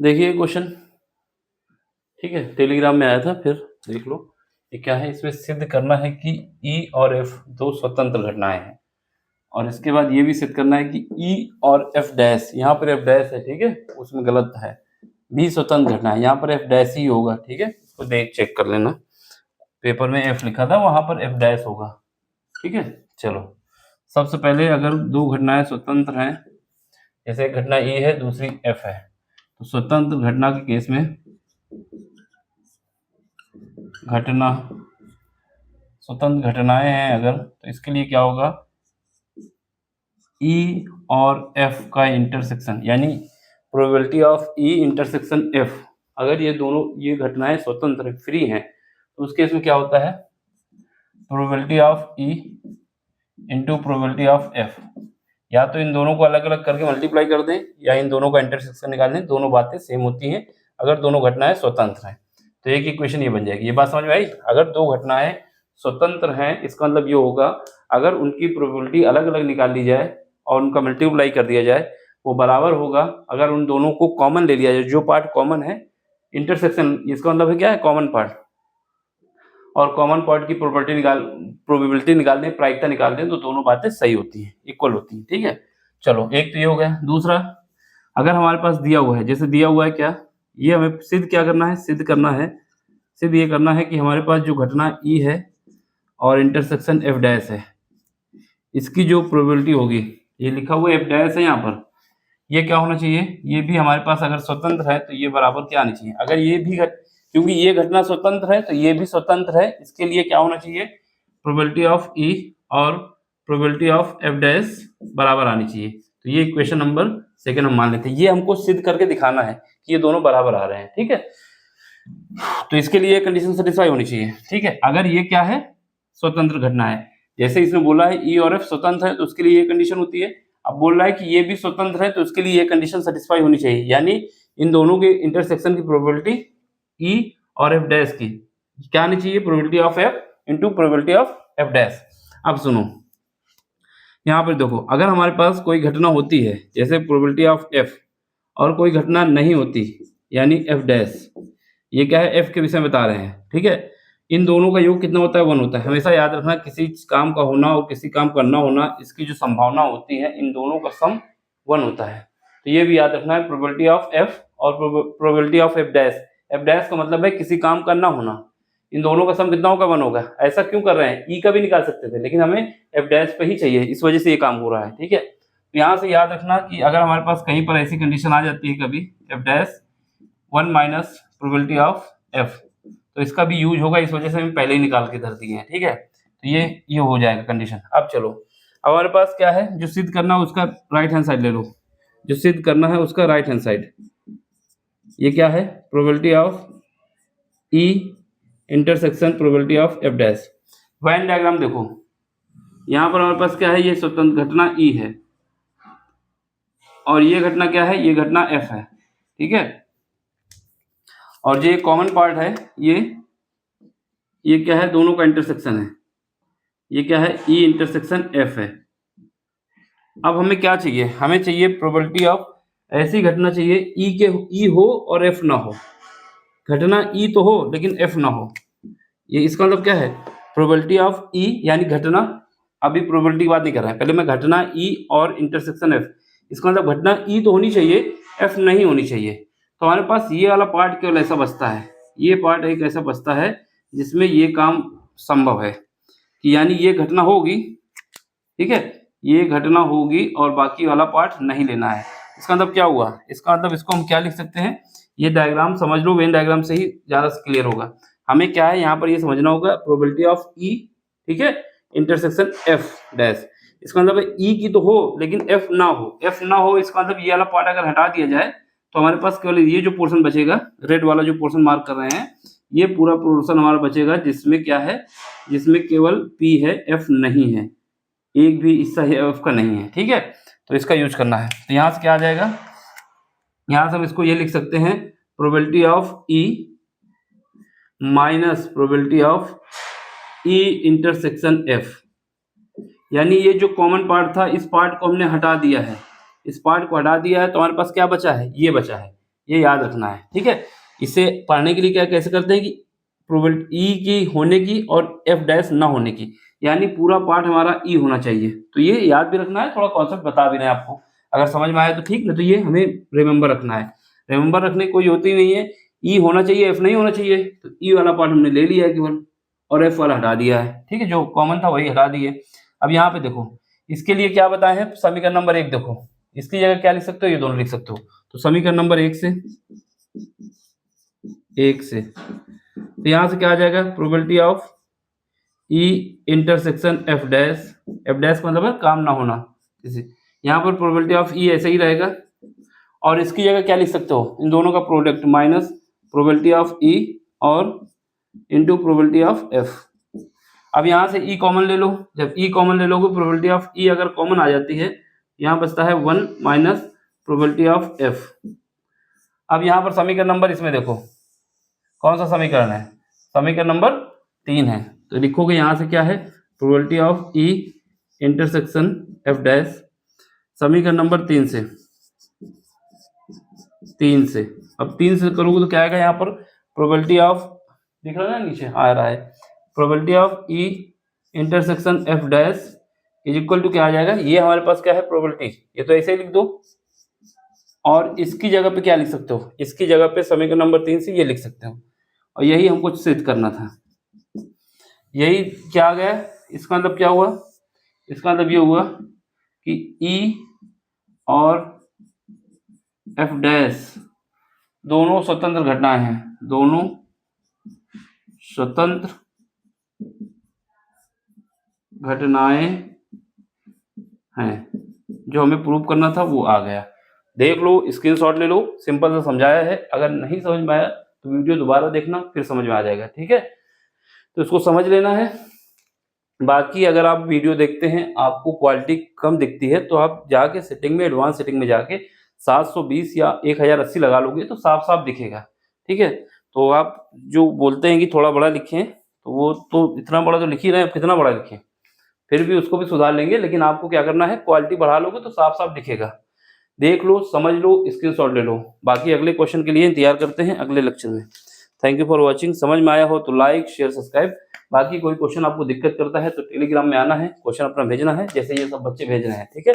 देखिए क्वेश्चन, ठीक है, टेलीग्राम में आया था, फिर देख लो ये क्या है। इसमें सिद्ध करना है कि ई और एफ दो स्वतंत्र घटनाएं हैं, और इसके बाद ये भी सिद्ध करना है कि ई और एफ डैश, यहाँ पर एफ डैश है, ठीक है, उसमें गलत है, भी स्वतंत्र घटना है, यहाँ पर एफ डैश ही होगा, ठीक है, इसको देख चेक कर लेना, पेपर में एफ लिखा था, वहां पर एफ डैश होगा, ठीक है। चलो, सबसे पहले अगर दो घटनाएं स्वतंत्र हैं, जैसे एक घटना ए है, दूसरी एफ है, तो स्वतंत्र घटना के केस में स्वतंत्र घटनाएं हैं अगर, तो इसके लिए क्या होगा, ई और एफ का इंटरसेक्शन, यानी probability of E intersection F, अगर ये दोनों ये घटनाएं स्वतंत्र फ्री हैं, तो उस केस में क्या होता है, probability of E into probability of F, या तो इन दोनों को अलग अलग करके मल्टीप्लाई कर दें, या इन दोनों का इंटरसेक्शन निकाल दें, दोनों बातें सेम होती हैं अगर दोनों घटनाएं स्वतंत्र हैं। तो एक इक्वेशन ये बन जाएगी। ये बात समझ में आई? अगर दो घटनाएं स्वतंत्र हैं, इसका मतलब ये होगा अगर उनकी प्रोबेबिलिटी अलग अलग निकाल ली जाए और उनका मल्टीप्लाई कर दिया जाए, वो बराबर होगा अगर उन दोनों को कॉमन ले लिया जाए, जो पार्ट कॉमन है, इंटरसेक्शन, इसका मतलब है क्या है, कॉमन पार्ट, और कॉमन पार्ट की प्रोबेबिलिटी निकाल दें, प्रायिकता निकाल दें, तो दोनों बातें सही होती हैं, इक्वल होती हैं, ठीक है। चलो, एक तो ये हो गया। दूसरा, अगर हमारे पास दिया हुआ है, जैसे दिया हुआ है क्या, ये हमें सिद्ध क्या करना है, सिद्ध ये करना है कि हमारे पास जो घटना ई है और इंटरसेक्शन एफ डैश है, इसकी जो प्रोबेबिलिटी होगी, ये लिखा हुआ एफ डैश है यहाँ पर, ये क्या होना चाहिए, ये भी हमारे पास अगर स्वतंत्र है तो ये बराबर क्या आनी चाहिए, अगर ये भी क्योंकि ये घटना स्वतंत्र है तो ये भी स्वतंत्र है, इसके लिए क्या होना चाहिए, प्रोबेबिलिटी ऑफ ई और प्रोबेबिलिटी ऑफ एफ डैश बराबर आनी चाहिए। तो ये इक्वेशन नंबर सेकंड हम मान लेते हैं। ये हमको सिद्ध करके दिखाना है कि ये दोनों बराबर आ रहे हैं, ठीक है। तो इसके लिए कंडीशन सेटिस्फाई होनी चाहिए, ठीक है। अगर ये क्या है, स्वतंत्र घटना है, जैसे इसमें बोला है ई और एफ स्वतंत्र है, तो उसके लिए ये कंडीशन होती है। अब बोल रहा है कि ये भी स्वतंत्र है, तो उसके लिए ये कंडीशन सेटिस्फाई होनी चाहिए, यानी इन दोनों के इंटरसेक्शन की प्रोबेबिलिटी ई और एफ डैश की क्या आनी चाहिए, probability of F into probability of F dash. अब सुनो, यहाँ पर देखो, अगर हमारे पास कोई घटना होती है, जैसे प्रोबेबिलिटी ऑफ एफ, और कोई घटना नहीं होती, यानी एफ डैश, ये क्या है, एफ के विषय में बता रहे हैं, ठीक है। इन दोनों का योग कितना होता है, 1 होता है। हमेशा याद रखना, किसी काम का होना और किसी काम का ना होना, इसकी जो संभावना होती है, इन दोनों का सम 1 होता है। तो ये भी याद रखना है, प्रोबेबिलिटी ऑफ एफ और probability of F dash. F dash का मतलब है किसी काम का ना होना, इन दोनों का सम कितना होगा, 1 होगा। ऐसा क्यों कर रहे हैं, ई का भी निकाल सकते थे, लेकिन हमें एफ डैश पे ही चाहिए, इस वजह से ये काम हो रहा है, ठीक है। तो यहाँ से याद रखना कि अगर हमारे पास कहीं पर ऐसी कंडीशन आ जाती है कभी, F dash 1 minus probability of F, तो इसका भी यूज होगा, इस वजह से हम पहले ही निकाल के धर दिए हैं, ठीक है। तो ये हो जाएगा कंडीशन। अब चलो, अब हमारे पास क्या है, जो सिद्ध करना है उसका राइट हैंड साइड ले लो, जो सिद्ध करना है उसका राइट हैंड साइड, ये क्या है, probability of E intersection probability of F dash. Venn diagram देखो, यहाँ पर हमारे पास क्या है, ये स्वतंत्र घटना ई है, और ये घटना क्या है, ये घटना एफ है, ठीक है। और जो कॉमन पार्ट है, ये क्या है, दोनों का इंटरसेक्शन है, ये क्या है, ई इंटरसेक्शन एफ है। अब हमें क्या चाहिए, हमें चाहिए प्रोबेबिलिटी ऑफ, ऐसी घटना चाहिए ई हो और एफ ना हो, घटना ई तो हो लेकिन एफ ना हो। ये इसका मतलब क्या है, प्रोबेबिलिटी ऑफ ई, यानी घटना, अभी प्रोबेबिलिटी की बात नहीं कर रहे हैं, पहले मैं घटना ई और इंटरसेक्शन एफ, इसका मतलब घटना ई तो होनी चाहिए, एफ नहीं होनी चाहिए। तो हमारे पास ये वाला पार्ट केवल ऐसा बचता है, ये पार्ट एक ऐसा बचता है जिसमें ये काम संभव है कि यानी ये घटना होगी, ठीक है, ये घटना होगी और बाकी वाला पार्ट नहीं लेना है। इसका मतलब क्या हुआ, इसका मतलब इसको हम क्या लिख सकते हैं, ये डायग्राम समझ लो, वेन डायग्राम से ही ज़्यादा क्लियर होगा। हमें क्या है, यहाँ पर ये समझना होगा, प्रोबेबिलिटी ऑफ ई, ठीक है, इंटरसेक्शन एफ डैश, इसका मतलब है ई की तो हो लेकिन एफ ना हो, इसका मतलब ये वाला पार्ट अगर हटा दिया जाए तो हमारे पास केवल ये जो पोर्शन बचेगा, रेड वाला जो पोर्शन मार्क कर रहे हैं, ये पूरा पोर्शन हमारा बचेगा, जिसमें क्या है, जिसमें केवल पी है, एफ नहीं है, एक भी हिस्सा एफ का नहीं है, ठीक है। तो इसका यूज करना है, तो यहाँ से क्या आ जाएगा, यहाँ से हम इसको ये लिख सकते हैं, probability of E minus probability of E intersection F, यानी ये जो कॉमन पार्ट था, इस पार्ट को हमने हटा दिया है, इस पार्ट को हटा दिया है, तो हमारे पास क्या बचा है, ये बचा है, ये याद रखना है, ठीक है। इसे पढ़ने के लिए क्या कैसे करते हैं कि प्रोबेबिलिटी ई की होने की और एफ डैश ना होने की, यानी पूरा पार्ट हमारा ई होना चाहिए। तो ये याद भी रखना है, थोड़ा कॉन्सेप्ट बता भी रहे हैं आपको, अगर समझ में आया तो ठीक, नहीं तो ये हमें रिमेंबर रखना है। रिमेंबर रखने की कोई होती नहीं है, ई होना चाहिए एफ नहीं होना चाहिए, तो ई वाला पार्ट हमने ले लिया है केवल और एफ वाला हटा दिया है, ठीक है, जो कॉमन था वही हटा दिए। अब यहाँ पे देखो इसके लिए क्या बताए हैं, समीकरण नंबर 1 देखो, इसकी जगह क्या लिख सकते हो, ये दोनों लिख सकते हो। तो समीकरण नंबर 1 से तो यहाँ से क्या आ जाएगा, probability of E intersection F dash का मतलब है काम ना होना, जैसे यहाँ पर प्रोबेबिलिटी ऑफ ई ऐसे ही रहेगा और इसकी जगह क्या लिख सकते हो, इन दोनों का प्रोडक्ट माइनस प्रोबेबिलिटी ऑफ ई और इंटू प्रोबेबिलिटी ऑफ एफ। अब यहाँ से ई कॉमन ले लो, जब ई कॉमन ले लोगे प्रोबेबिलिटी ऑफ ई अगर कॉमन आ जाती है, यहाँ बचता है 1 माइनस प्रोबेबिलिटी ऑफ एफ। अब यहाँ पर समीकरण नंबर इसमें देखो कौन सा समीकरण है, समीकरण नंबर 3 है, तो लिखोगे यहाँ से क्या है, probability of E intersection F dash समीकरण नंबर 3 से अब 3 से करोगे तो क्या आएगा, यहाँ पर प्रोबेबिलिटी ऑफ दिख रहा है ना, नीचे आ रहा है, probability of E intersection F dash is equal to क्या आ जाएगा, ये हमारे पास क्या है प्रोबेबिलिटी, ये तो ऐसे ही लिख दो और इसकी जगह पे क्या लिख सकते हो, इसकी जगह पे समीकरण नंबर 3 से ये लिख सकते हो, और यही हमको सिद्ध करना था। यही क्या आ गया, इसका मतलब क्या हुआ, इसका मतलब ये हुआ कि ई और एफ डैश दोनों स्वतंत्र घटनाएं हैं, दोनों स्वतंत्र घटनाएं हैं, जो हमें प्रूव करना था वो आ गया। देख लो, स्क्रीनशॉट ले लो, सिंपल से समझाया है, अगर नहीं समझ में आया तो वीडियो दोबारा देखना, फिर समझ में आ जाएगा, ठीक है। तो इसको समझ लेना है। बाकी अगर आप वीडियो देखते हैं आपको क्वालिटी कम दिखती है तो आप जाके सेटिंग में, एडवांस सेटिंग में जाके 720 या 1080 लगा लोगे तो साफ साफ दिखेगा, ठीक है। तो आप जो बोलते हैं कि थोड़ा बड़ा लिखें, तो वो तो इतना बड़ा तो लिख ही रहे हैं, कितना बड़ा लिखें, फिर भी उसको भी सुधार लेंगे, लेकिन आपको क्या करना है, क्वालिटी बढ़ा लोगे तो साफ साफ दिखेगा। देख लो, समझ लो, स्क्रीनशॉट ले लो। बाकी अगले क्वेश्चन के लिए इंतजार करते हैं अगले लेक्चर में। Thank you for watching. समझ में आया हो तो लाइक शेयर सब्सक्राइब। बाकी कोई क्वेश्चन आपको दिक्कत करता है तो टेलीग्राम में आना है, क्वेश्चन अपना भेजना है, जैसे ये सब बच्चे भेज रहे हैं, ठीक है।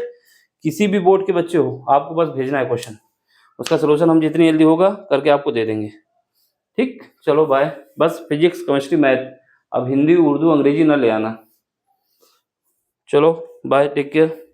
किसी भी बोर्ड के बच्चे हो, आपको बस भेजना है क्वेश्चन, उसका सोल्यूशन हम जितनी जल्दी होगा करके आपको दे देंगे, ठीक। चलो बाय। बस फिजिक्स केमिस्ट्री मैथ, अब हिंदी उर्दू अंग्रेजी ना ले आना। चलो बाय, टेक केयर।